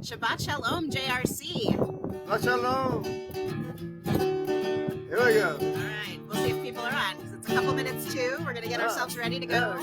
Shabbat Shalom, JRC. Shabbat Shalom. Here we go. All right, we'll see if people are on, because it's a couple minutes to. We're going to get ourselves ready to go.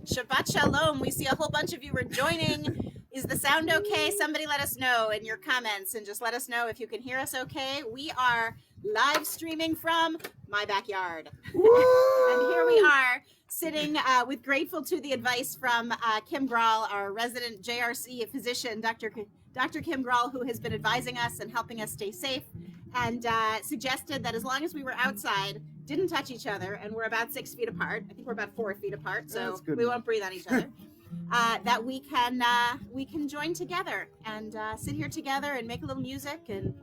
Shabbat Shalom. We see a whole bunch of you are joining. Is the sound okay? Somebody let us know in your comments and just let us know if you can hear us okay. We are live streaming from my backyard. And here we are sitting with grateful to the advice from Kim Grahl, our resident JRC physician, Dr. Kim Grahl, who has been advising us and helping us stay safe, and suggested that as long as we were outside, didn't touch each other, and we're about 6 feet apart. I think we're about 4 feet apart, so we won't breathe on each other. That we can join together and sit here together and make a little music and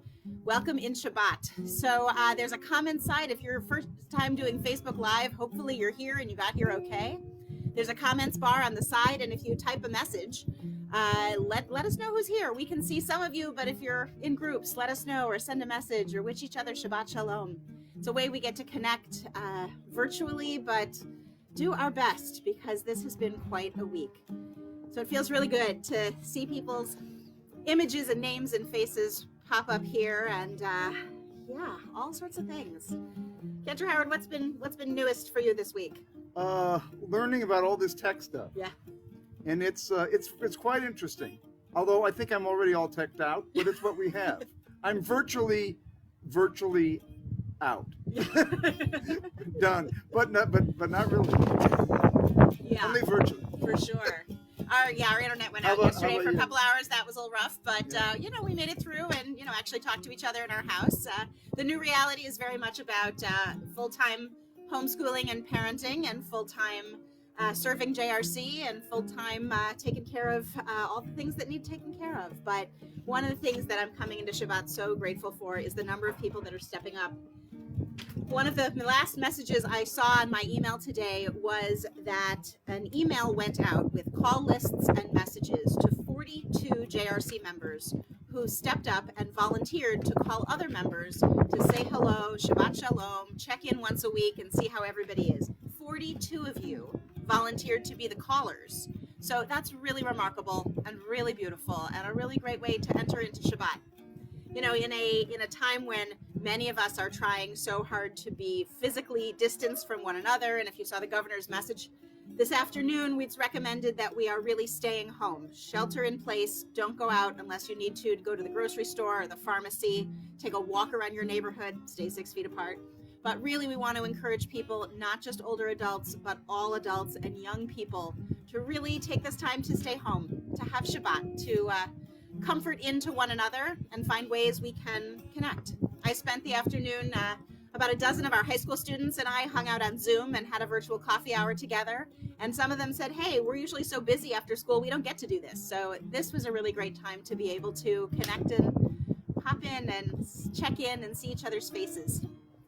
welcome in Shabbat. So there's a comment side. If you're first time doing Facebook Live, hopefully you're here and you got here okay. There's a comments bar on the side, and if you type a message, let us know who's here. We can see some of you, but if you're in groups, let us know or send a message or wish each other Shabbat Shalom. It's a way we get to connect virtually, but do our best, because this has been quite a week. So it feels really good to see people's images and names and faces pop up here, and yeah, all sorts of things. Kendra Howard, what's been newest for you this week? Learning about all this tech stuff. Yeah. And it's quite interesting. Although I think I'm already all teched out, but it's what we have. I'm virtually out. Done. But not really. Yeah. Only virtually. For sure. Our internet went out yesterday for a couple hours. That was a little rough, but we made it through and actually talked to each other in our house. The new reality is very much about full-time homeschooling and parenting, and full-time serving JRC, and full-time taking care of all the things that need taken care of. But one of the things that I'm coming into Shabbat so grateful for is the number of people that are stepping up. One of the last messages I saw on my email today was that an email went out with call lists and messages to 42 JRC members who stepped up and volunteered to call other members to say hello, Shabbat Shalom, check in once a week and see how everybody is. 42 of you volunteered to be the callers. So that's really remarkable and really beautiful, and a really great way to enter into Shabbat. In a time when many of us are trying so hard to be physically distanced from one another, and if you saw the governor's message this afternoon, it's recommended that we are really staying home. Shelter in place. Don't go out unless you need to go to the grocery store or the pharmacy. Take a walk around your neighborhood. Stay 6 feet apart. But really, we want to encourage people, not just older adults, but all adults and young people, to really take this time to stay home, to have Shabbat, to comfort into one another and find ways we can connect. I spent the afternoon, about a dozen of our high school students and I hung out on Zoom and had a virtual coffee hour together. And some of them said, hey, we're usually so busy after school, we don't get to do this. So this was a really great time to be able to connect and pop in and check in and see each other's faces.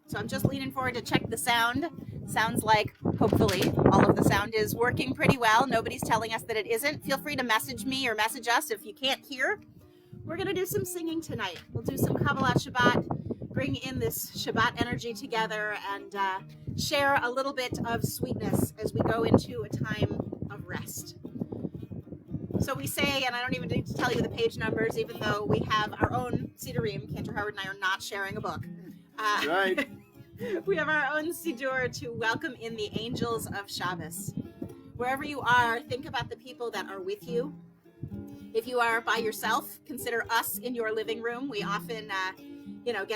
So I'm just leaning forward to check the sound. Sounds like, hopefully, all of the sound is working pretty well. Nobody's telling us that it isn't. Feel free to message me or message us if you can't hear. We're going to do some singing tonight. We'll do some Kabbalat Shabbat, bring in this Shabbat energy together, and share a little bit of sweetness as we go into a time of rest. So we say, and I don't even need to tell you the page numbers, even though we have our own Sidurim. Cantor Howard and I are not sharing a book. Right. We have our own Sidur to welcome in the angels of Shabbos. Wherever you are, think about the people that are with you. If you are by yourself, consider us in your living room. We often,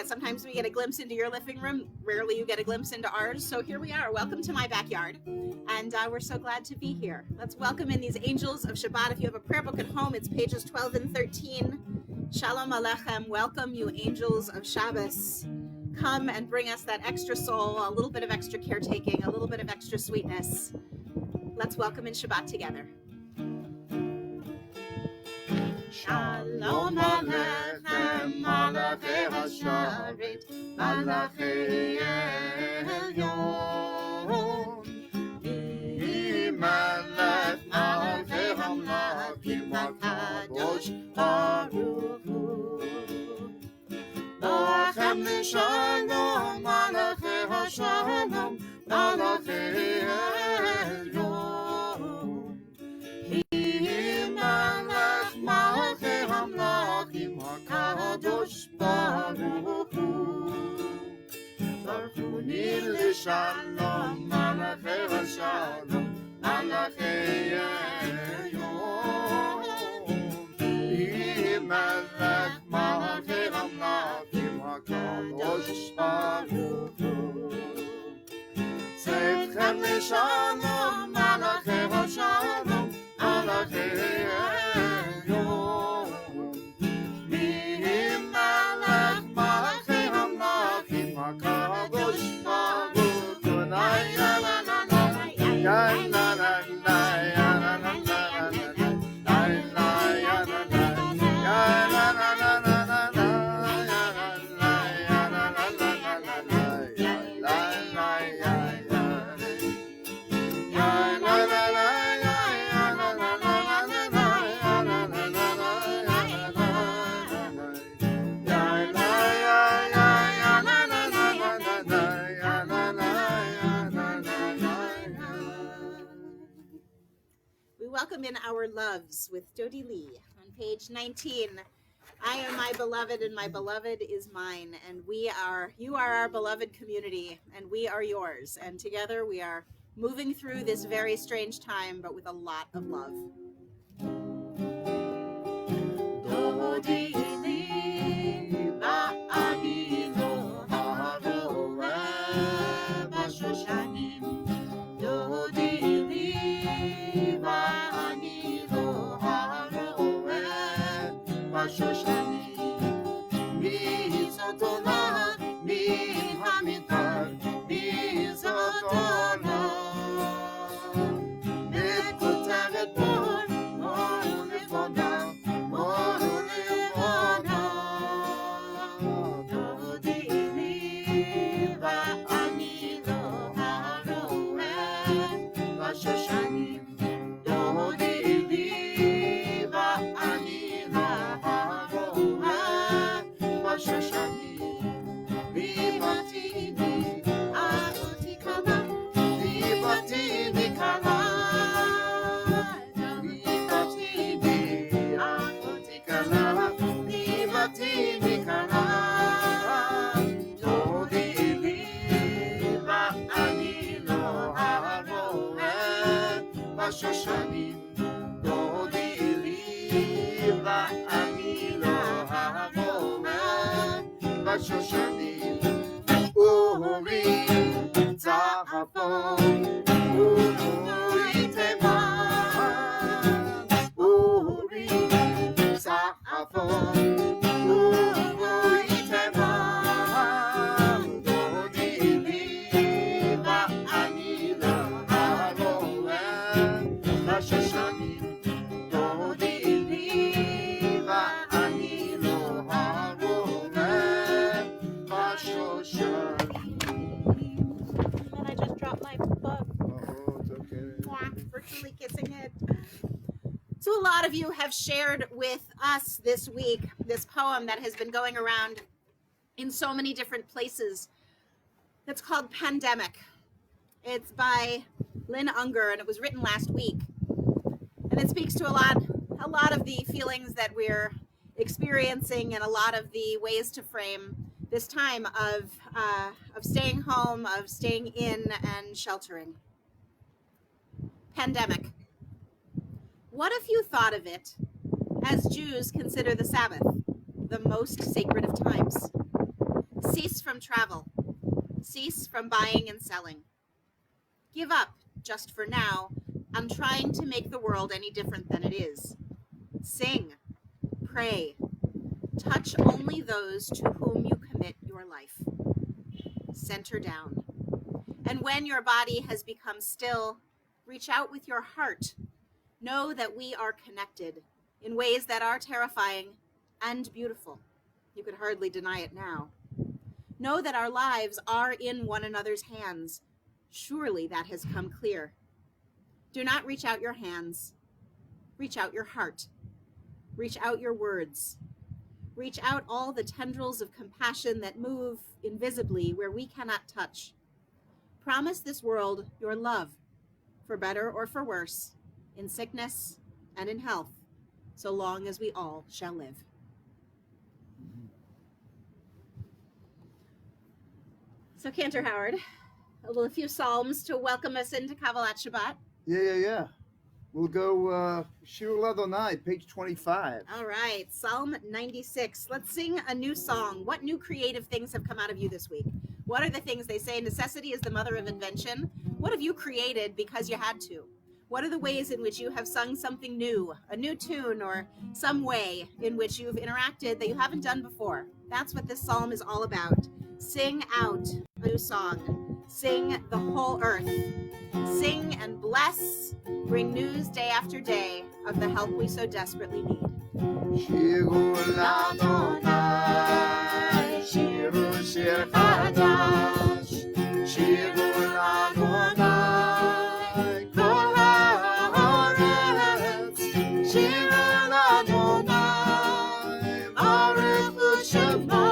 sometimes we get a glimpse into your living room. Rarely you get a glimpse into ours. So here we are. Welcome to my backyard. And we're so glad to be here. Let's welcome in these angels of Shabbat. If you have a prayer book at home, it's pages 12 and 13. Shalom Aleichem. Welcome, you angels of Shabbos. Come and bring us that extra soul, a little bit of extra caretaking, a little bit of extra sweetness. Let's welcome in Shabbat together. Shalom Aleichem, Malachei HaSharet, Malachei Elyon. Imelech Malachei HaMlakim HaKadosh Baruch Hu. Lachem Shalom, Malachei HaShalom, Malachei Elyon. Imelech Malachei HaMlakim HaKadosh Baruch Hu. Barchuni L'Shalom, Malachei HaShalom, Malachei Elyon. Imelech Malachei HaMlakim HaKadosh Baruch Hu. Tzedchem L'Shalom, Malachei HaShalom, Malachei Elyon. Imelech Malachei HaMlakim HaKadosh Baruch Hu. Na na na na na na na na. Welcome in our loves with Dodie Lee on page 19. I am my beloved and my beloved is mine, and you are our beloved community and we are yours, and together we are moving through this very strange time, but with a lot of love. Dodie Lee, ba'ani lo haroeh b'shoshanim. Dodie Lee, ba'ani lo haroeh b'shoshanim. Mitzvot olah, min hamidbar, mitzvot olah. Bekoteret bor, mor levoda, mor levoda. Dodie Lee, ba'ani lo haroeh b'shoshanim. Dodie Lee, ba'ani lo haroeh b'shoshanim. Vivatini, ahoti kala, vivatini kala. Vivatini, ahoti kala, vivatini kala. Dodie Lee, ba'ani lo haroeh b'shoshanim. Dodie Lee, ba'ani lo haroeh b'shoshanim. Urim tzavon, Urim teman. Urim tzavon, Urim teman. Dodie Lee, ba'ani lo haroeh b'shoshanim. Dodie Lee, ba'ani lo haroeh of you have shared with us this week this poem that has been going around in so many different places. It's called Pandemic. It's by Lynn Unger, and it was written last week. And it speaks to a lot of the feelings that we're experiencing and a lot of the ways to frame this time of staying home, of staying in and sheltering. Pandemic. What if you thought of it as Jews consider the Sabbath, the most sacred of times? Cease from travel. Cease from buying and selling. Give up, just for now, on trying to make the world any different than it is. Sing. Pray. Touch only those to whom you commit your life. Center down. And when your body has become still, reach out with your heart. Know that we are connected in ways that are terrifying and beautiful. You could hardly deny it now. Know that our lives are in one another's hands. Surely that has come clear. Do not reach out your hands. Reach out your heart. Reach out your words. Reach out all the tendrils of compassion that move invisibly where we cannot touch. Promise this world your love, for better or for worse, in sickness and in health, so long as we all shall live. So, Cantor Howard, a few psalms to welcome us into Kabbalat Shabbat. Yeah. We'll go Shir Ladonai, page 25. All right, Psalm 96. Let's sing a new song. What new creative things have come out of you this week? What are the things they say? Necessity is the mother of invention. What have you created because you had to? What are the ways in which you have sung something new, a new tune, or some way in which you've interacted that you haven't done before? That's what this psalm is all about. Sing out a new song. Sing the whole earth. Sing and bless. Bring news day after day of the help we so desperately need. Shiru Ladonai, Shiru Shir Chadash, Shiru Ladonai, Kol haaretz, Shiru Ladonai, Baruch Shema,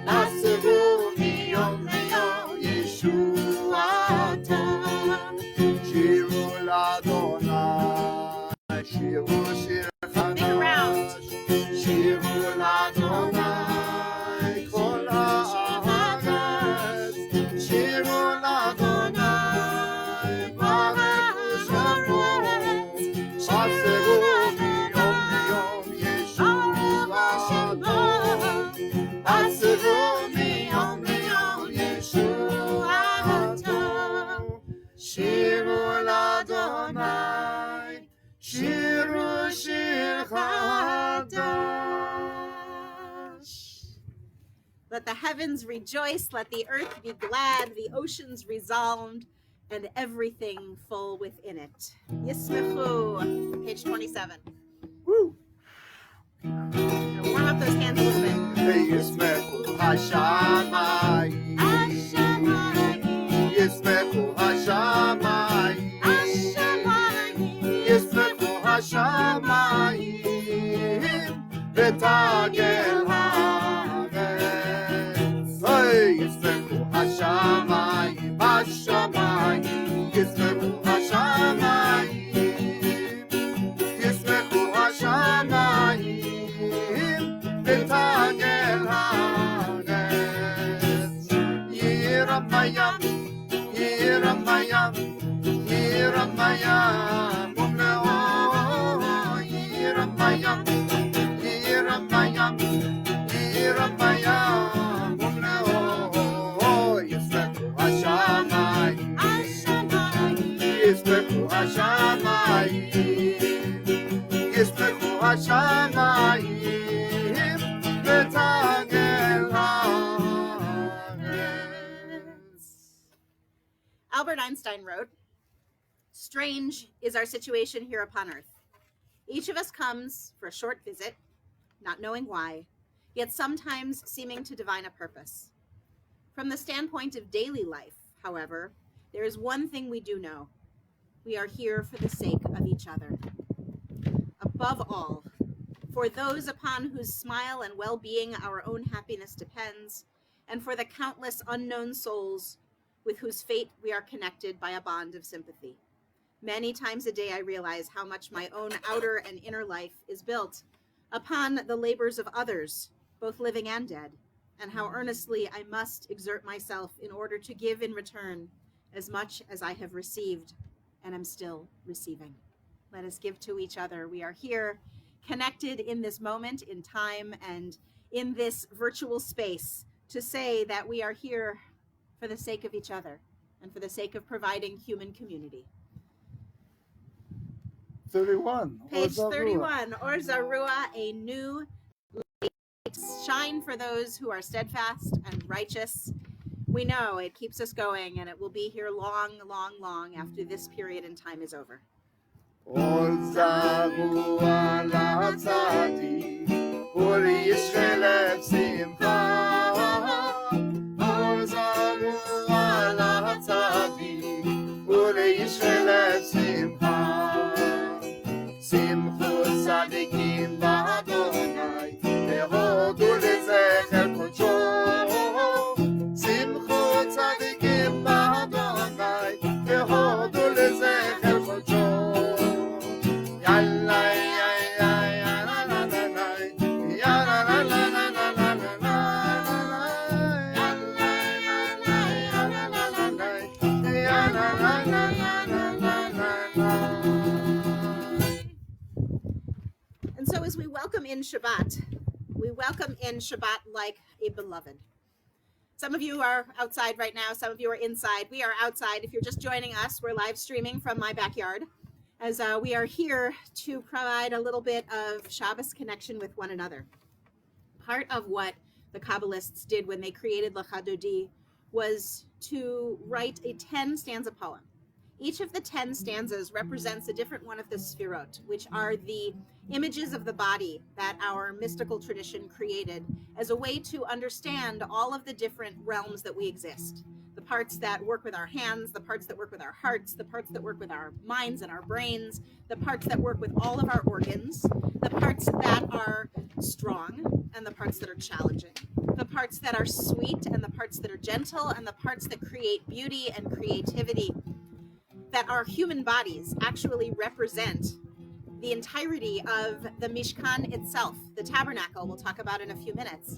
Naseru miyom leyom Yeshuata, Shiru Ladonai, Shiru Shir Big round. Shiru Ladonai, Kol haaretz, Shiru Ladonai, Baruch Shema, Naseru miyom leyom Yeshuata, Naseru miyom leyom Yeshuata, Shiru Ladonai, Shiru Shir Chadash. Let the heavens rejoice, let the earth be glad, the oceans resound, and everything full within it. Yismechu, page 27. Woo! Now warm up those hands a little bit. Yismechu Hashamayim, Yismechu Hashamayim, Yismechu Hashamayim, V'tagel haaretz. Hey, Yismechu Hashamayim, Hashamayim, Yismechu Hashamayim, Yismechu Hashamayim, V'tagel haaretz. Yiramayam, Yiramayam, Yiramayam, Umleo, Yiramayam, Yiramayam, Yiramayam, Umleo, Yismechu Hashamayim, Yismechu Hashamayim, Yismechu Hashamayim, V'tagel haaretz. Albert Einstein wrote, "Strange is our situation here upon earth. Each of us comes for a short visit, not knowing why, yet sometimes seeming to divine a purpose. From the standpoint of daily life, however, there is one thing we do know. We are here for the sake of each other." above all, for those upon whose smile and well-being our own happiness depends, and for the countless unknown souls with whose fate we are connected by a bond of sympathy. Many times a day I realize how much my own outer and inner life is built upon the labors of others, both living and dead, and how earnestly I must exert myself in order to give in return as much as I have received and am still receiving. Let us give to each other. We are here connected in this moment in time and in this virtual space to say that we are here for the sake of each other and for the sake of providing human community. 31. Page 31, Or Zarua, a new light, shine for those who are steadfast and righteous. We know it keeps us going, and it will be here long, long, long after this period in time is over. Or Zarua Latzadi, Or Yisrael Simcha. Or Zarua Latzadi, Or Yisrael Simcha. Simchut Tzadikim B'Adonai, Ehodu Lezecher Kodsho. Simchut Tzadikim B'Adonai, Ehodu Lezecher Kodsho. Yalla ya ya ya la la la la, ya la la la la la la la la. Yalla ya la ya la la la la, ya la la la la la la la. And so as we welcome in Shabbat like a beloved. Some of you are outside right now. Some of you are inside. We are outside. If you're just joining us, we're live streaming from my backyard as we are here to provide a little bit of Shabbos connection with one another. Part of what the Kabbalists did when they created L'Chadodi was to write a 10-stanza poem. Each of the 10 stanzas represents a different one of the Sfirot, which are the images of the body that our mystical tradition created as a way to understand all of the different realms that we exist. The parts that work with our hands, the parts that work with our hearts, the parts that work with our minds and our brains, the parts that work with all of our organs, the parts that are strong and the parts that are challenging, the parts that are sweet and the parts that are gentle, and the parts that create beauty and creativity. That our human bodies actually represent the entirety of the Mishkan itself, the tabernacle we'll talk about in a few minutes.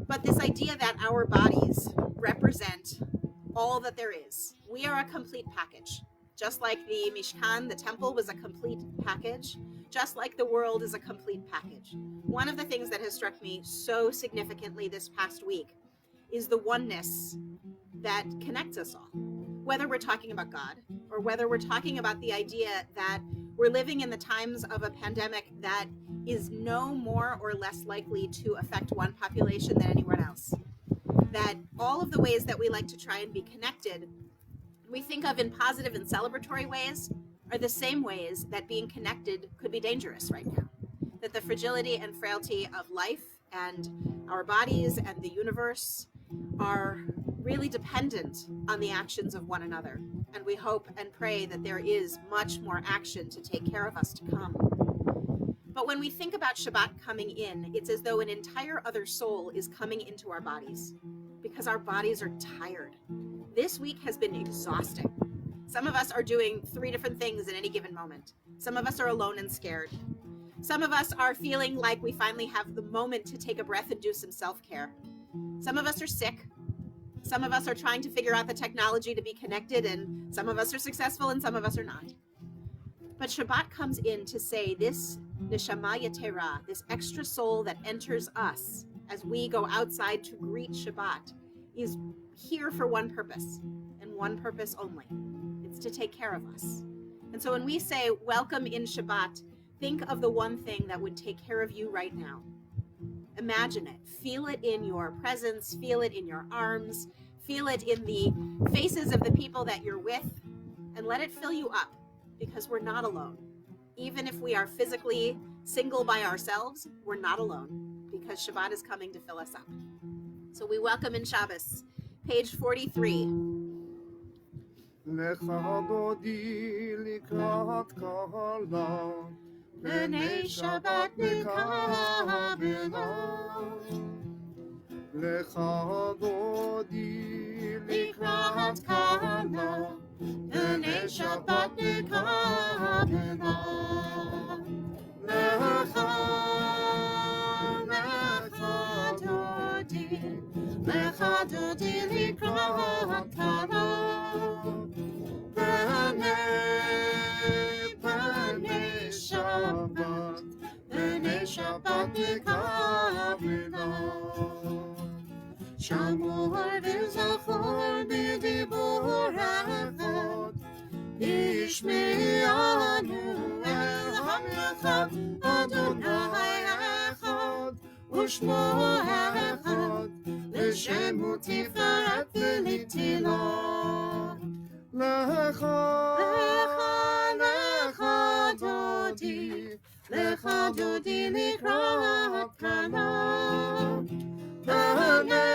But this idea that our bodies represent all that there is. We are a complete package. Just like the Mishkan, the temple, was a complete package, just like the world is a complete package. One of the things that has struck me so significantly this past week is the oneness that connects us all. Whether we're talking about God or whether we're talking about the idea that we're living in the times of a pandemic that is no more or less likely to affect one population than anyone else. That all of the ways that we like to try and be connected, we think of in positive and celebratory ways, are the same ways that being connected could be dangerous right now. That the fragility and frailty of life and our bodies and the universe are really dependent on the actions of one another. And we hope and pray that there is much more action to take care of us to come. But when we think about Shabbat coming in, it's as though an entire other soul is coming into our bodies because our bodies are tired. This week has been exhausting. Some of us are doing 3 different things at any given moment. Some of us are alone and scared. Some of us are feeling like we finally have the moment to take a breath and do some self-care. Some of us are sick. Some of us are trying to figure out the technology to be connected, and some of us are successful and some of us are not. But Shabbat comes in to say this neshama yetera, this extra soul that enters us as we go outside to greet Shabbat, is here for one purpose and one purpose only. It's to take care of us. And so when we say welcome in Shabbat, think of the one thing that would take care of you right now. Imagine it. Feel it in your presence. Feel it in your arms. Feel it in the faces of the people that you're with, and let it fill you up, because we're not alone. Even if we are physically single by ourselves, we're not alone, because Shabbat is coming to fill us up. So we welcome in Shabbos, page 43. Lecha dodi likrat kala, B'nei Shabbat Nikabela Lecha Dodi Likrat Kala B'nei Shabbat Nikabela Lecha Dodi Likrat Kala B'nei Shabbat Nikabela Shamor v'zachor b'dibur echad Yishme'anu el hamechad Adonai echad U'shmo echad L'shem u'tiferet v'litila Lecha Dodi Likrat Kala B'nei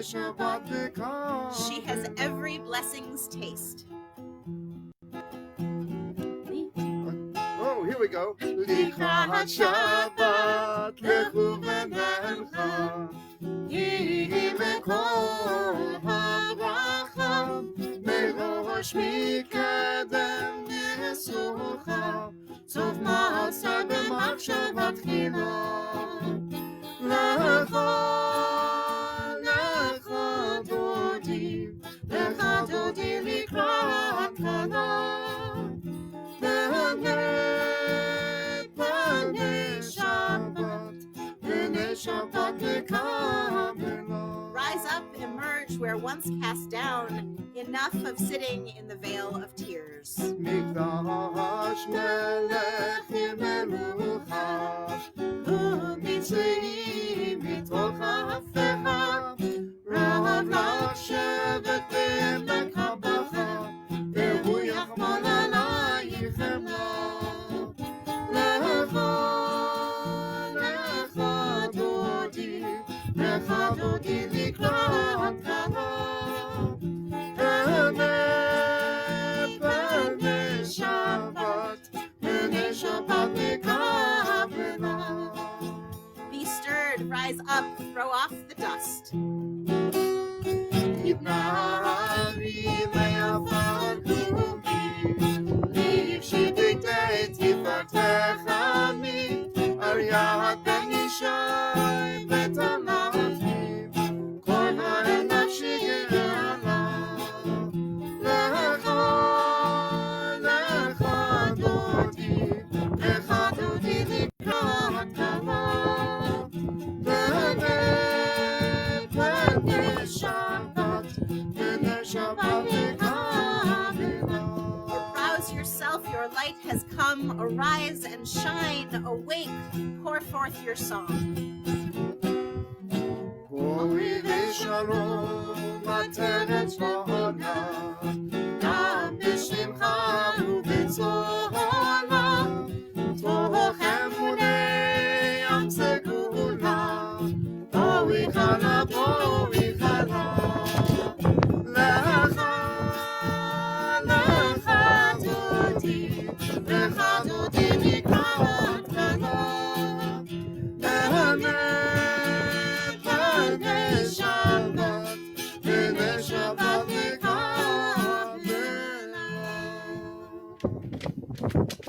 Shabbat Nikabela. She has every blessing's taste. Oh, here we go. Likrat Shabbat lechu v'nelcha Yihi mekol habracha Merosh mikadem nesucha Sof ma'aseh b'machshavat tchila Lecha Dodi Likrat Kala B'nei Shabbat Nikabela. Rise up, emerge where once cast down, enough of sitting in the vale of tears. Mikdash melech melucha u'mitzri mitoch ha'afecha rav לשבת במקבחה והוא יחמול עלייך חמלה לך דודי לקראת קלה בני שבת מקבלה. Be stirred, rise up, throw off the dust. התנערי מעפר קומי, לפשיטי תפארתך עמי, על יד בן ישי ותמלכי, כל נפשי יעלה. לך דודי לקראת קלה, בני שבת Arouse yourself, your light has come. Arise and shine, awake, pour forth your song. אורי ושלום עטרת צבאנה, גם בשמך ובצהלה, תוך אמוני ים סגולה, בואי חלה, בואי חלה. לך דודי לקראת קלה, בני שבת מקבלה.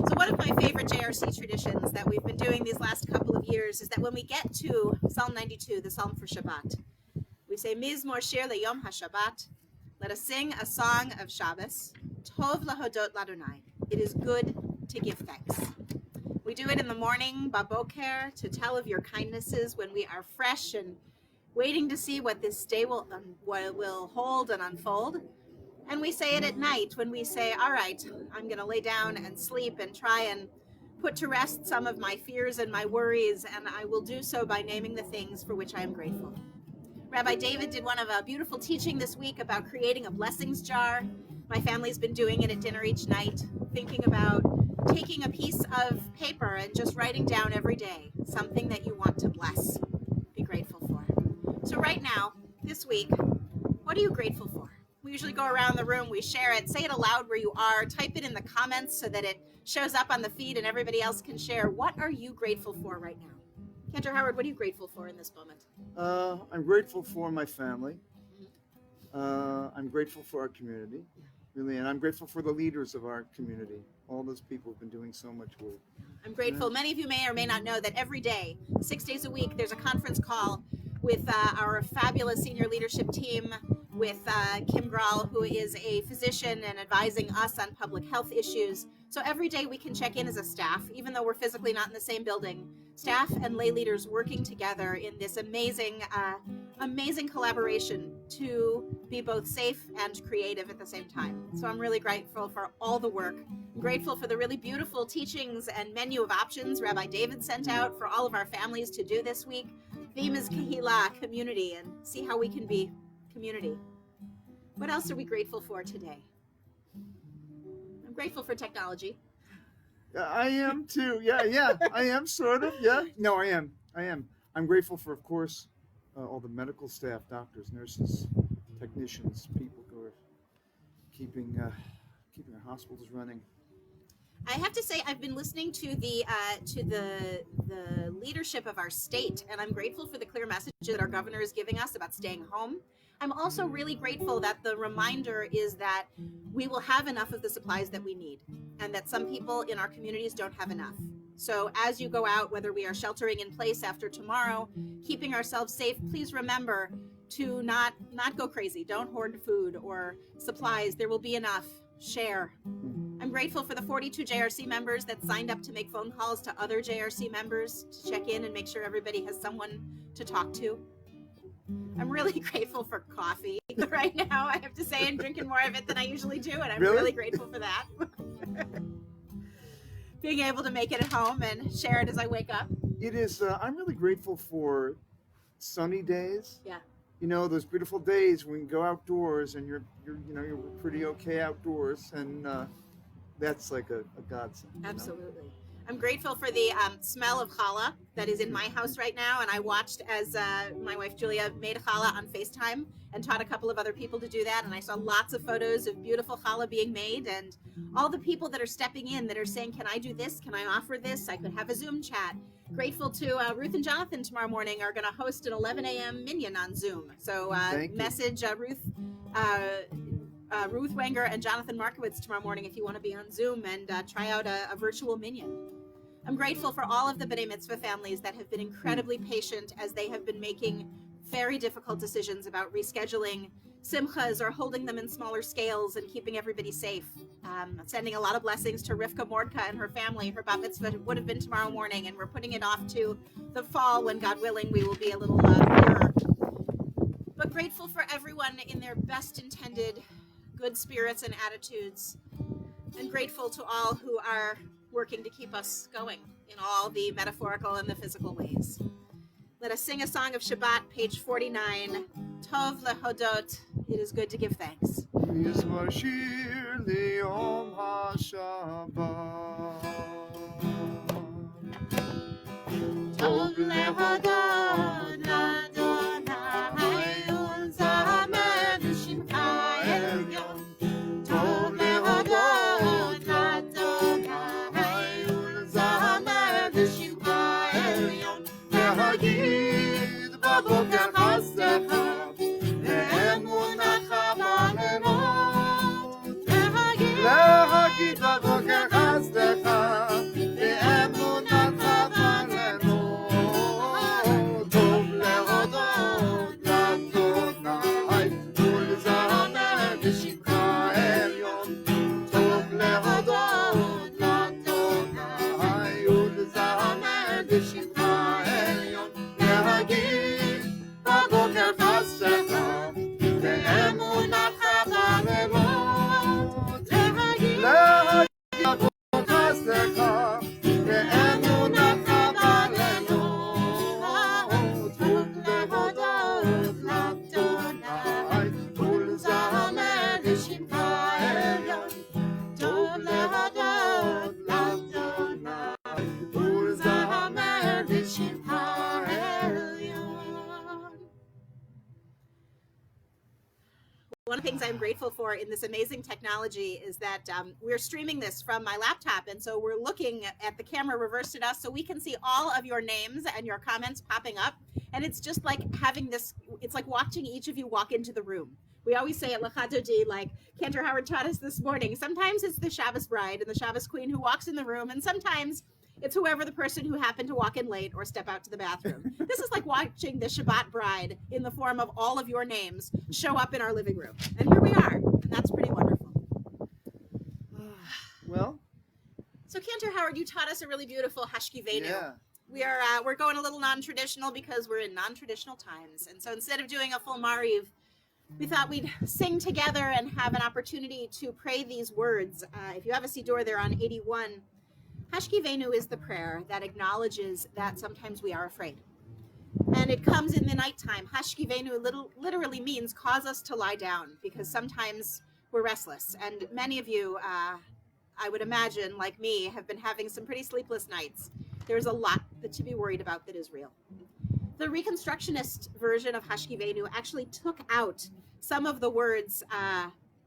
So one of my favorite JRC traditions that we've been doing these last couple of years is that when we get to Psalm 92, the Psalm for Shabbat, we say, Mizmor Shir LeYom HaShabbat, let us sing a song of Shabbos, Tov Lahodot Ladonai. It is good to give thanks. We do it in the morning, Baboker, to tell of your kindnesses when we are fresh and waiting to see what this day will hold and unfold. And we say it at night when we say, all right, I'm going to lay down and sleep and try and put to rest some of my fears and my worries, and I will do so by naming the things for which I am grateful. Rabbi David did one of a beautiful teaching this week about creating a blessings jar. My family's been doing it at dinner each night, thinking about taking a piece of paper and just writing down every day something that you want to bless, be grateful for. So right now, this week, what are you grateful for? We usually go around the room, we share it, say it aloud where you are, type it in the comments so that it shows up on the feed and everybody else can share. What are you grateful for right now? Cantor Howard, what are you grateful for in this moment? I'm grateful for my family. I'm grateful for our community, really, and I'm grateful for the leaders of our community. All those people have been doing so much work. I'm grateful. Many of you may or may not know that every day, 6 days a week, there's a conference call with our fabulous senior leadership team, with Kim Grahl, who is a physician and advising us on public health issues. So every day we can check in as a staff, even though we're physically not in the same building. Staff and lay leaders working together in this amazing collaboration to be both safe and creative at the same time. So I'm really grateful for all the work. I'm grateful for the really beautiful teachings and menu of options Rabbi David sent out for all of our families to do this week. Theme is Kehillah, community, and see how we can be community. What else are we grateful for today? I'm grateful for technology. I am too. Yeah. I am sort of. Yeah. No, I am. I'm grateful for, of course, all the medical staff, doctors, nurses, technicians, people who are keeping our hospitals running. I have to say, I've been listening to the leadership of our state, and I'm grateful for the clear message that our governor is giving us about staying home. I'm also really grateful that the reminder is that we will have enough of the supplies that we need, and that some people in our communities don't have enough. So as you go out, whether we are sheltering in place after tomorrow, keeping ourselves safe, please remember to not go crazy. Don't hoard food or supplies. There will be enough. Share. I'm grateful for the 42 JRC members that signed up to make phone calls to other JRC members to check in and make sure everybody has someone to talk to. I'm really grateful for coffee right now, I have to say, and drinking more of it than I usually do, and I'm really grateful for that. Being able to make it at home and share it as I wake up. It is. I'm really grateful for sunny days. Yeah. You know, those beautiful days when you go outdoors and you're pretty okay outdoors, and that's like a godsend. Absolutely. I'm grateful for the smell of challah that is in my house right now, and I watched as my wife Julia made challah on FaceTime and taught a couple of other people to do that, and I saw lots of photos of beautiful challah being made, and all the people that are stepping in that are saying, can I do this? Can I offer this? I could have a Zoom chat. Grateful to Ruth and Jonathan tomorrow morning are going to host an 11 a.m. minyan on Zoom. So message Ruth Wenger and Jonathan Markowitz tomorrow morning if you want to be on Zoom and try out a virtual minyan. I'm grateful for all of the B'nai Mitzvah families that have been incredibly patient as they have been making very difficult decisions about rescheduling simchas or holding them in smaller scales and keeping everybody safe. Sending a lot of blessings to Rivka Mordka and her family. Her bat mitzvah would have been tomorrow morning, and we're putting it off to the fall when, God willing, we will be a little clearer. But grateful for everyone in their best intended good spirits and attitudes, and grateful to all who are working to keep us going in all the metaphorical and the physical ways. Let us sing a song of Shabbat, page 49. Tov lehodot, it is good to give thanks. Yizmor shir liyom haShabbat. Tov lehodot l'Adonai ulzamer shimcha elyon. Tov lehodot l'Adonai ulzamer shimcha elyon. Lehagid b'boker chasdecha ve'emunacha b'nemot. Lehagid b'boker chasdecha ve'emunacha b'nemot. Tov lehodot l'Adonai ulzamer b'shimcha elyon. Tov lehodot l'Adonai ulzamer b'shimcha elyon. Lehagid b'boker chasdecha ve'emunacha b'nemot. Lehagid b'boker chasdecha ve'emunacha b'nemot. Tov lehodot l'Adonai ulzamer b'shimcha elyon. Tov lehodot l'Adonai ulzamer b'shimcha elyon. I want to pay things I'm grateful for in this amazing technology is that we're streaming this from my laptop. And so we're looking at the camera reversed at us so we can see all of your names and your comments popping up. And it's just like having this, it's like watching each of you walk into the room. We always say at Lachadodi, like Cantor Howard taught us this morning, sometimes it's the Shabbos bride and the Shabbos queen who walks in the room, and sometimes it's whoever the person who happened to walk in late or step out to the bathroom. This is like watching the Shabbat bride in the form of all of your names show up in our living room. And here we are, and that's pretty wonderful. Well, so Cantor Howard, you taught us a really beautiful Hashkivenu. yeah. We're going a little non-traditional because we're in non-traditional times. And so instead of doing a full Mariv, we thought we'd sing together and have an opportunity to pray these words. If you have a Siddur there on 81, Hashkivenu is the prayer that acknowledges that sometimes we are afraid. And it comes in the nighttime. Hashkivenu literally means cause us to lie down, because sometimes we're restless. And many of you, I would imagine, like me, have been having some pretty sleepless nights. There's a lot to be worried about that is real. The Reconstructionist version of Hashkivenu actually took out some of the words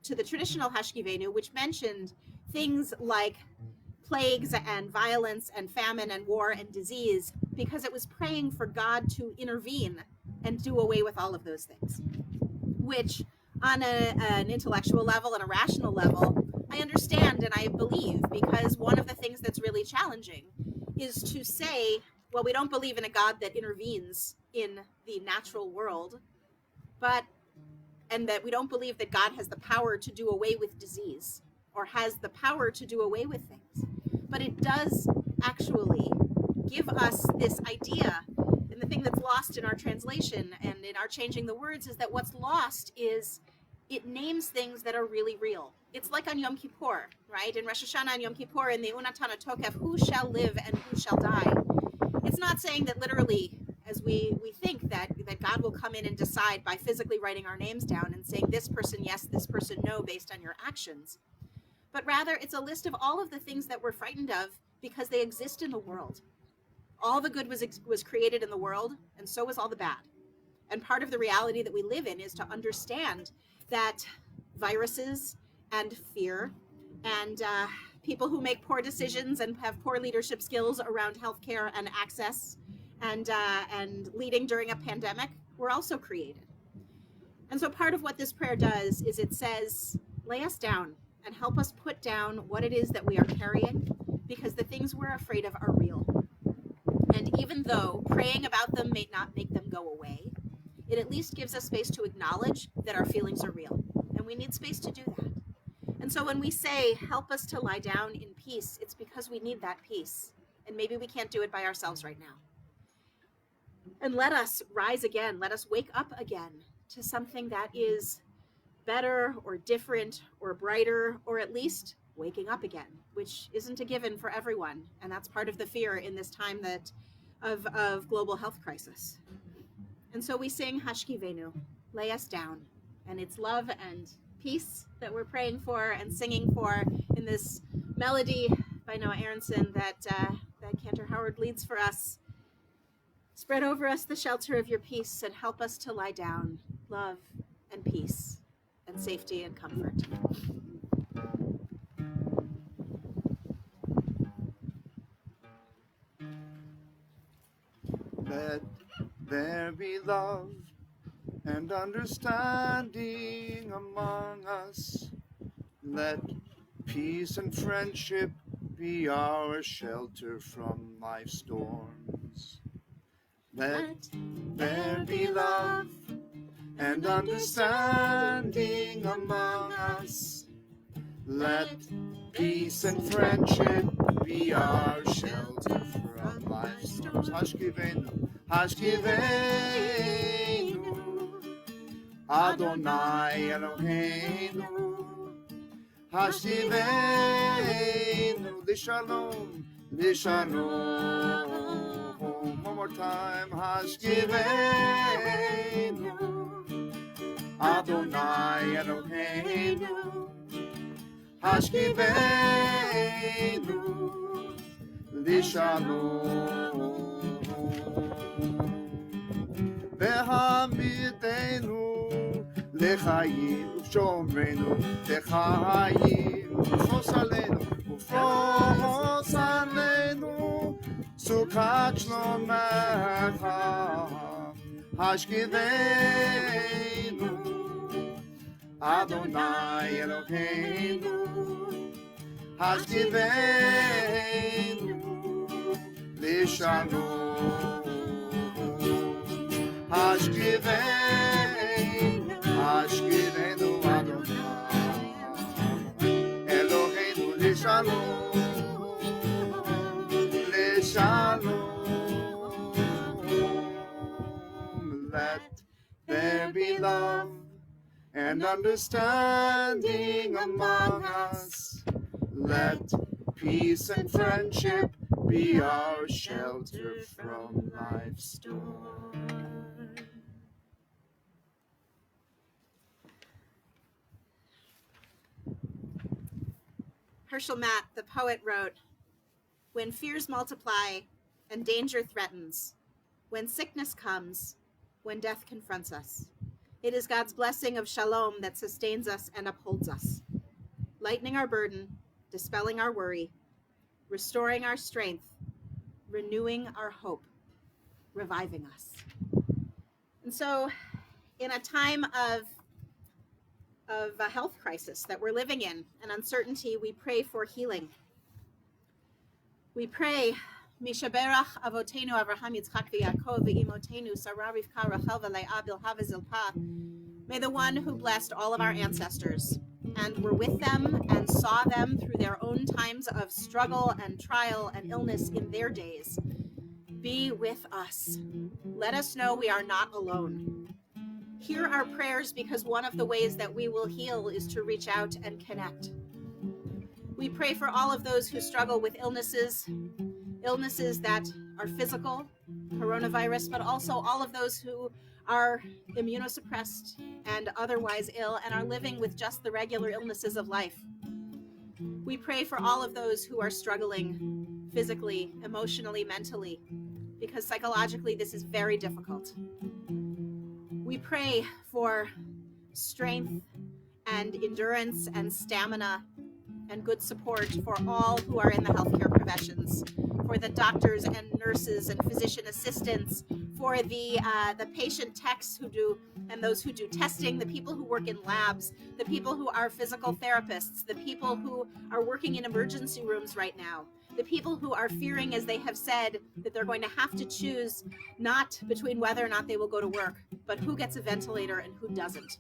to the traditional Hashkivenu, which mentioned things like plagues and violence and famine and war and disease, because it was praying for God to intervene and do away with all of those things, which on an intellectual level and a rational level, I understand and I believe, because one of the things that's really challenging is to say, well, we don't believe in a God that intervenes in the natural world, and that we don't believe that God has the power to do away with disease or has the power to do away with things. But it does actually give us this idea, and the thing that's lost in our translation and in our changing the words is that what's lost is it names things that are really real. It's like on Yom Kippur, right? In Rosh Hashanah and Yom Kippur, in the Unatana Tokef, who shall live and who shall die? It's not saying that literally, as we think that God will come in and decide by physically writing our names down and saying this person yes, this person no, based on your actions. But rather, it's a list of all of the things that we're frightened of because they exist in the world. All the good was created in the world, and so was all the bad. And part of the reality that we live in is to understand that viruses and fear and people who make poor decisions and have poor leadership skills around healthcare and access and leading during a pandemic were also created. And so part of what this prayer does is it says, lay us down and help us put down what it is that we are carrying, because the things we're afraid of are real. And even though praying about them may not make them go away, it at least gives us space to acknowledge that our feelings are real. And we need space to do that. And so when we say, help us to lie down in peace, it's because we need that peace. And maybe we can't do it by ourselves right now. And let us rise again. Let us wake up again to something that is better or different or brighter, or at least waking up again, which isn't a given for everyone. And that's part of the fear in this time of global health crisis. And so we sing Hashkivenu, lay us down. And it's love and peace that we're praying for and singing for in this melody by Noah Aronson that Cantor Howard leads for us. Spread over us the shelter of your peace and help us to lie down, love and peace and safety and comfort. Let there be love and understanding among us. Let peace and friendship be our shelter from life's storms. Let there be love and understanding among us. Let peace and friendship be our shelter from life's storms. Hashkivenu, Hashkivenu, Adonai Eloheinu. Hashkivenu, Lishalom, Lishalom. One more time, Hashkivenu, Adonai Eloheinu. Hashkivenu, Lishalom. Ve'hamidenu lechayim שומרנו לחיים, ופרוס עלינו, ופרוס עלינו, סוכת שלומך, השכיבנו, אדוני אלוהינו, השכיבנו, לשלום, השכיבנו, השכיבנו אדוני, אלוהינו לשלום, לשלום. Let there be love and understanding among us. Let peace and friendship be our shelter from life's storm. Herschel Matt, the poet, wrote, "When fears multiply and danger threatens, when sickness comes, when death confronts us, it is God's blessing of shalom that sustains us and upholds us, lightening our burden, dispelling our worry, restoring our strength, renewing our hope, reviving us." And so, in a time of a health crisis that we're living in, and uncertainty, we pray for healing. We pray, Mishaberach Avotenu Avraham Yitzchak v'Yaakov v'Imotenu Sarah Rivka Rachel v'Leah Bilhah v'Zilpah. May the one who blessed all of our ancestors and were with them and saw them through their own times of struggle and trial and illness in their days be with us. Let us know we are not alone. Hear our prayers, because one of the ways that we will heal is to reach out and connect. We pray for all of those who struggle with illnesses that are physical, coronavirus, but also all of those who are immunosuppressed and otherwise ill and are living with just the regular illnesses of life. We pray for all of those who are struggling physically, emotionally, mentally, because psychologically this is very difficult. We pray for strength and endurance and stamina and good support for all who are in the healthcare professions, for the doctors and nurses and physician assistants, for the patient techs who do, and those who do testing, the people who work in labs, the people who are physical therapists, the people who are working in emergency rooms right now, the people who are fearing, as they have said, that they're going to have to choose not between whether or not they will go to work, but who gets a ventilator and who doesn't.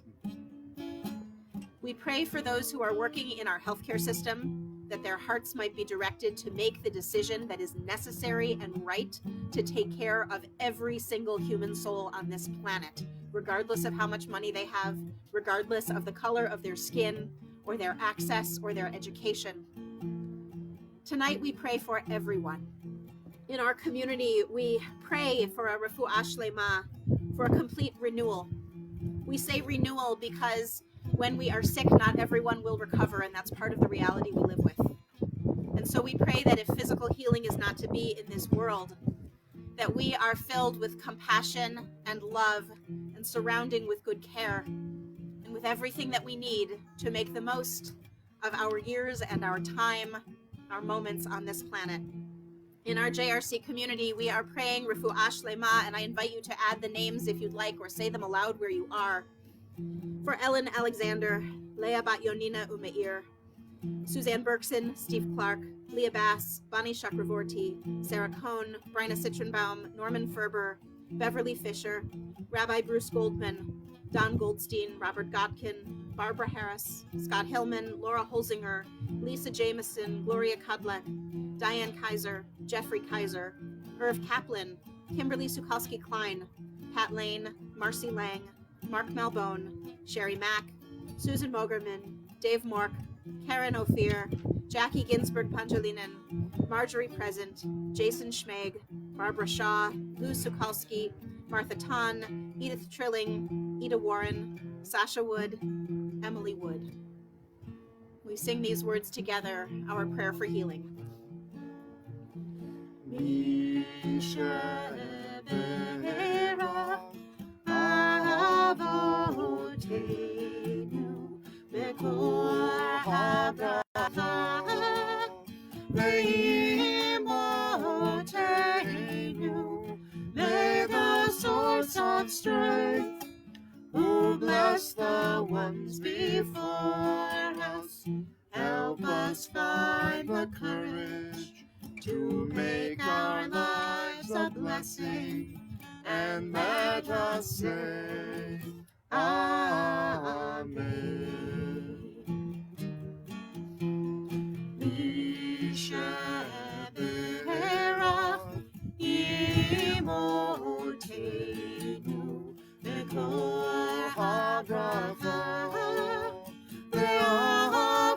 We pray for those who are working in our healthcare system, that their hearts might be directed to make the decision that is necessary and right to take care of every single human soul on this planet, regardless of how much money they have, regardless of the color of their skin or their access or their education. Tonight we pray for everyone. In our community, we pray for a refuah shlema, for a complete renewal. We say renewal because when we are sick, not everyone will recover, and that's part of the reality we live with. And so we pray that if physical healing is not to be in this world, that we are filled with compassion and love and surrounding with good care and with everything that we need to make the most of our years and our time, our moments on this planet. In our JRC community, we are praying refuah shlema, and I invite you to add the names if you'd like, or say them aloud where you are. For Ellen Alexander, Leah Bat Yonina Umeir, Suzanne Berkson, Steve Clark, Leah Bass, Bonnie Chakravorty, Sarah Cohn, Bryna Citronbaum, Norman Ferber, Beverly Fisher, Rabbi Bruce Goldman, Don Goldstein, Robert Godkin, Barbara Harris, Scott Hillman, Laura Holzinger, Lisa Jameson, Gloria Kudlek, Diane Kaiser, Jeffrey Kaiser, Irv Kaplan, Kimberly Sukalski-Klein, Pat Lane, Marcy Lang, Mark Malbone, Sherry Mack, Susan Mogerman, Dave Mork, Karen Ophir, Jackie Ginsberg Panjalinen, Marjorie Present, Jason Schmeg, Barbara Shaw, Lou Sukalski, Martha Ton, Edith Trilling, Ida Warren, Sasha Wood, Emily Wood. We sing these words together, our prayer for healing. Avotenu Ve'imotenu, may the source of strength, who bless the ones before us, help us find the courage to make our lives a blessing, and let us say, Amen. Mishaberach imotenu, Bekor habracha, Be'avotenu,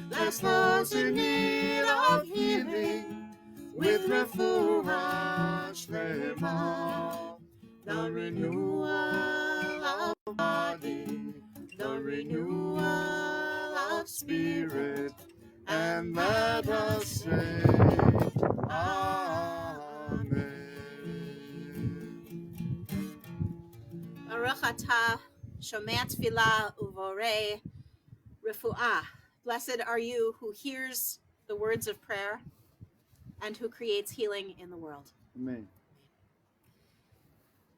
bless those in need of healing, with refuah shlema, the renewal of body, the renewal of spirit, and let us say, Amen. Baruch atah shomea tefillah uvorei refuah. Blessed are you who hears the words of prayer and who creates healing in the world. Amen.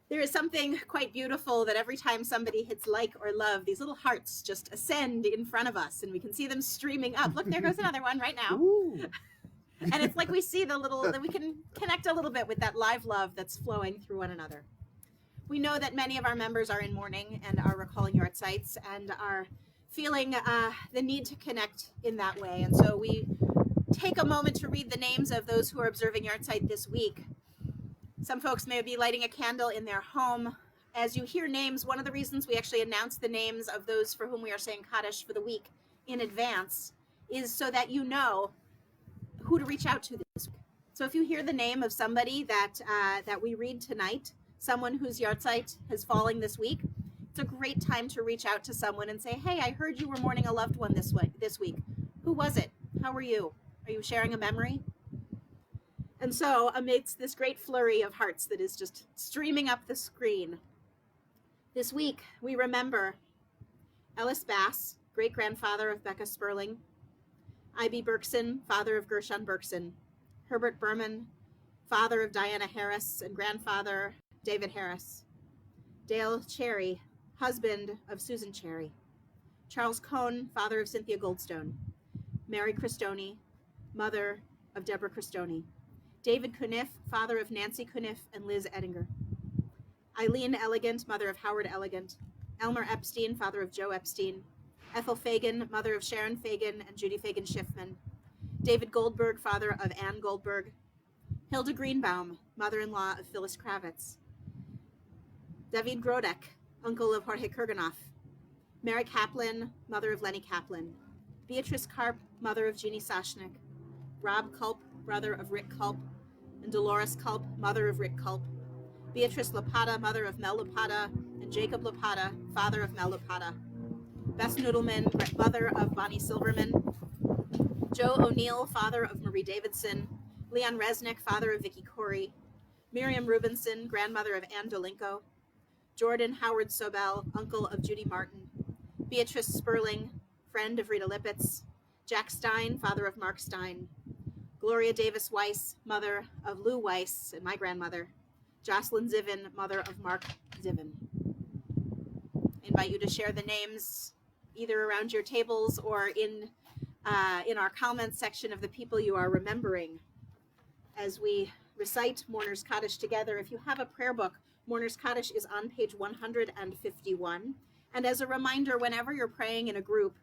There is something quite beautiful that every time somebody hits like or love, these little hearts just ascend in front of us and we can see them streaming up. Look, there goes another one right now. Ooh. And it's like we see the little, that we can connect a little bit with that live love that's flowing through one another. We know that many of our members are in mourning and are recalling yard sites and are feeling the need to connect in that way. And so we take a moment to read the names of those who are observing yard site this week. Some folks may be lighting a candle in their home. As you hear names, one of the reasons we actually announce the names of those for whom we are saying Kaddish for the week in advance is so that you know who to reach out to this week. So if you hear the name of somebody that we read tonight, someone whose yard site is falling this week, it's a great time to reach out to someone and say, hey, I heard you were mourning a loved one this week. Who was it? How were you? Are you sharing a memory? And so amidst this great flurry of hearts that is just streaming up the screen, this week we remember Ellis Bass, great-grandfather of Becca Sperling, I.B. Berkson, father of Gershon Berkson, Herbert Berman, father of Diana Harris and grandfather David Harris, Dale Cherry, husband of Susan Cherry, Charles Cohn, father of Cynthia Goldstone, Mary Cristoni, mother of Deborah Cristoni, David Cuniff, father of Nancy Cuniff and Liz Ettinger, Eileen Elegant, mother of Howard Elegant, Elmer Epstein, father of Joe Epstein, Ethel Fagan, mother of Sharon Fagan and Judy Fagan Schiffman, David Goldberg, father of Anne Goldberg, Hilda Greenbaum, mother-in-law of Phyllis Kravitz, David Grodek, uncle of Jorge Kurganoff, Mary Kaplan, mother of Lenny Kaplan, Beatrice Karp, mother of Jeannie Sashnik, Rob Culp, brother of Rick Culp, and Dolores Culp, mother of Rick Culp, Beatrice Lapata, mother of Mel Lapata, and Jacob Lapata, father of Mel Lapata, Bess Noodleman, mother of Bonnie Silverman, Joe O'Neill, father of Marie Davidson, Leon Resnick, father of Vicky Corey, Miriam Rubinson, grandmother of Ann Dolinko, Jordan Howard Sobel, uncle of Judy Martin, Beatrice Sperling, friend of Rita Lippitz, Jack Stein, father of Mark Stein, Gloria Davis Weiss, mother of Lou Weiss and my grandmother, Jocelyn Zivin, mother of Mark Zivin. I invite you to share the names either around your tables or in our comments section of the people you are remembering as we recite Mourner's Kaddish together. If you have a prayer book, Mourner's Kaddish is on page 151. And as a reminder, whenever you're praying in a group,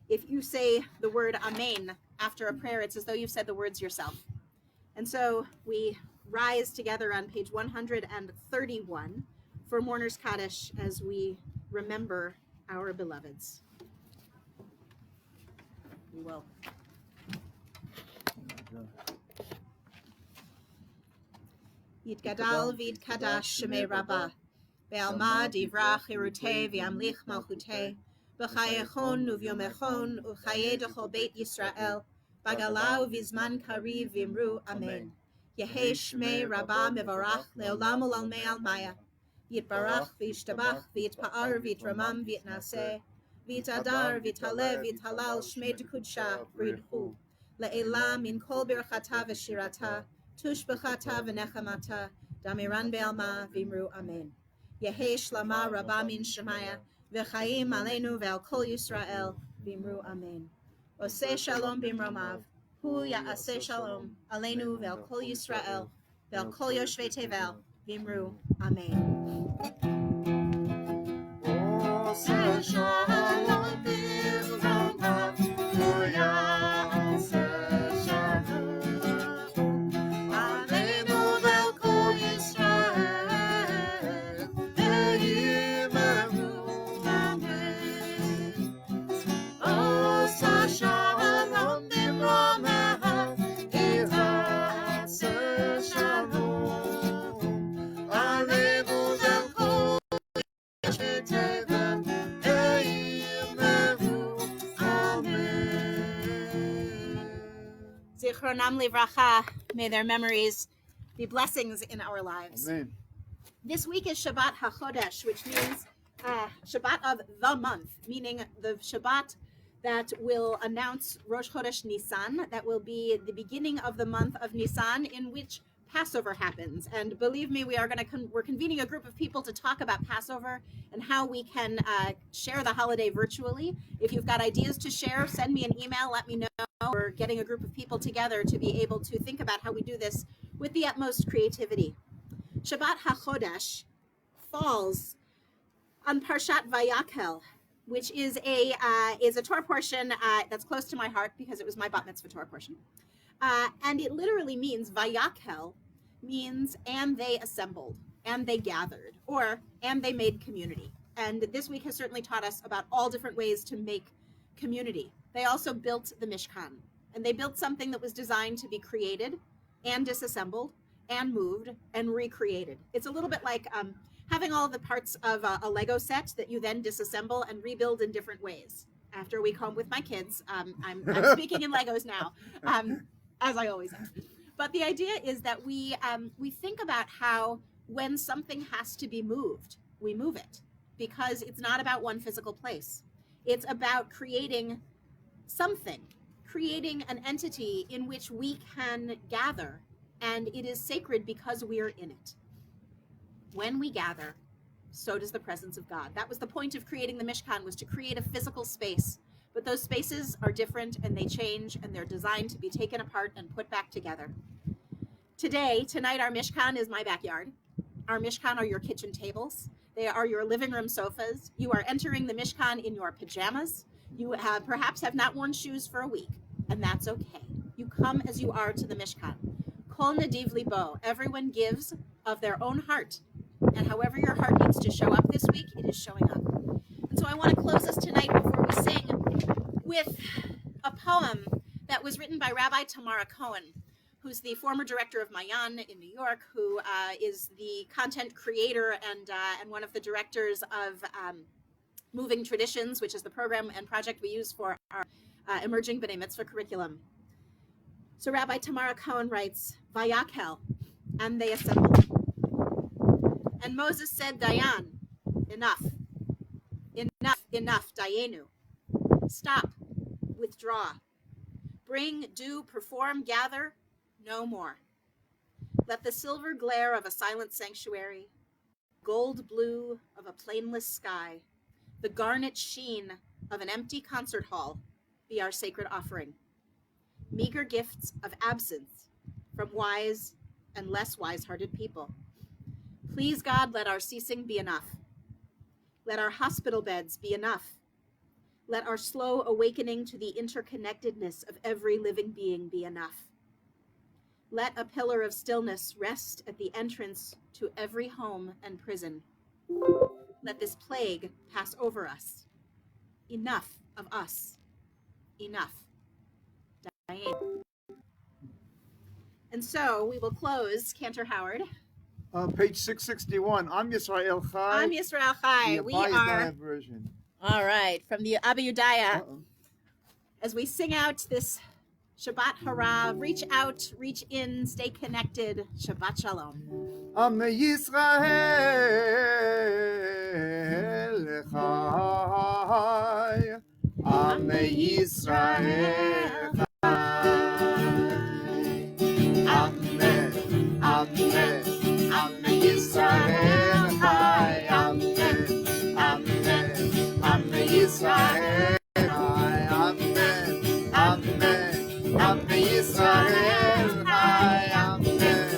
if you say the word Amen after a prayer, it's as though you've said the words yourself. And so we rise together on page 131 for Mourner's Kaddish as we remember our beloveds. We will. Yitgadal v'yitkadash shemei Rabbah, ve'alma divrach hirutei v'yamlich malchutei, b'chayechon uvyomechon u'chayei d'chol beit Yisrael, b'gala u'vizman kariv v'imru amen. Yehei shmei Rabbah mevarach le'olam u'lalmei almaya, yitbarach v'yishtabach v'yitpa'ar v'yitramam v'yitnaseh, Vitadar, Vitale, Vitalal, Shmed Kudsha, Bridhu. Le'ela min kol birchata v'shirata, tush b'chata v'nechamata, damiran be'alma v'imru amen. Yehi shlama rabba min shemaya, v'chaim aleinu ve'al kol Yisrael, v'imru amen. Oseh shalom b'imromav, hu ya'aseh shalom, aleinu ve'al kol Yisrael, ve'al kol yoshvei tevel, v'imru amen. Oseh shalom b'imromav, hu ya'aseh shalom, aleinu ve'al kol Yisrael, v'imru amen. Oseh shalom b'imromav, hu ya'aseh shalom, aleinu ve'al kol Zichronam livracha, may their memories be blessings in our lives. Amen. This week is Shabbat HaChodesh, which means Shabbat of the month, meaning the Shabbat that will announce Rosh Chodesh Nisan. That will be the beginning of the month of Nisan, in which Passover happens. And believe me, we're convening a group of people to talk about Passover and how we can share the holiday virtually. If you've got ideas to share, send me an email, let me know. We're getting a group of people together to be able to think about how we do this with the utmost creativity. Shabbat HaChodesh falls on Parshat Vayakhel, which is a Torah portion that's close to my heart because it was my bat mitzvah Torah portion. And it literally means, Vayakhel means, and they assembled, and they gathered, or, and they made community. And this week has certainly taught us about all different ways to make community. They also built the Mishkan, and they built something that was designed to be created and disassembled and moved and recreated. It's a little bit like having all the parts of a Lego set that you then disassemble and rebuild in different ways. After a week home with my kids, I'm speaking in Legos now, as I always am. But the idea is that we think about how when something has to be moved, we move it, because it's not about one physical place. It's about creating something, creating an entity in which we can gather, and it is sacred because we are in it. When we gather, so does the presence of God. That was the point of creating the Mishkan, was to create a physical space. But those spaces are different, and they change, and they're designed to be taken apart and put back together. Tonight, our Mishkan is my backyard. Our Mishkan are your kitchen tables. They are your living room sofas. You are entering the Mishkan in your pajamas. You perhaps have not worn shoes for a week, and that's okay. You come as you are to the Mishkan. Kol nadiv libo. Everyone gives of their own heart. And however your heart needs to show up this week, it is showing up. And so I want to close us tonight before we sing with a poem that was written by Rabbi Tamara Cohen, who's the former director of Mayan in New York, who is the content creator and one of the directors of Moving Traditions, which is the program and project we use for our emerging B'nai Mitzvah curriculum. So Rabbi Tamara Cohen writes, Vayakhel, and they assembled. And Moses said, Dayan, enough, Dayenu. Stop, withdraw. Bring, do, perform, gather, no more. Let the silver glare of a silent sanctuary, gold blue of a plainless sky, the garnet sheen of an empty concert hall be our sacred offering. Meager gifts of absence from wise and less wise-hearted people. Please, God, let our ceasing be enough. Let our hospital beds be enough. Let our slow awakening to the interconnectedness of every living being be enough. Let a pillar of stillness rest at the entrance to every home and prison. Let this plague pass over us. Enough of us. Enough. Diane. And so we will close, Cantor Howard. Page 661. I'm Yisrael Chai. I'm Yisrael Chai. The We Abaya are, version. all right, from the Abba Yudaya. Uh-oh. As we sing out this Shabbat Hara, reach out, reach in, stay connected. Shabbat Shalom. Am Yisrael Chai. Am Yisrael Chai. Amen, amen, amen Yisrael Chai. Amen, amen, amen Yisrael Chai. Amen, amen, amen Yisrael Chai. Amen,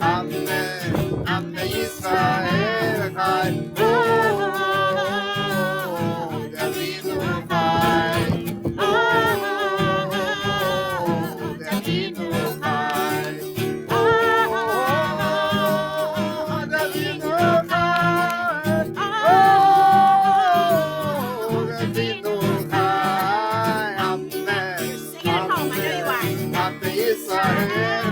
amen, amen Yisrael Chai. Oh, Davinu Chai. Oh, Davinu Chai. Oh, Davinu Chai. Oh, Davinu Chai. Amen. Sing it at home. I know you are. Amen Yisrael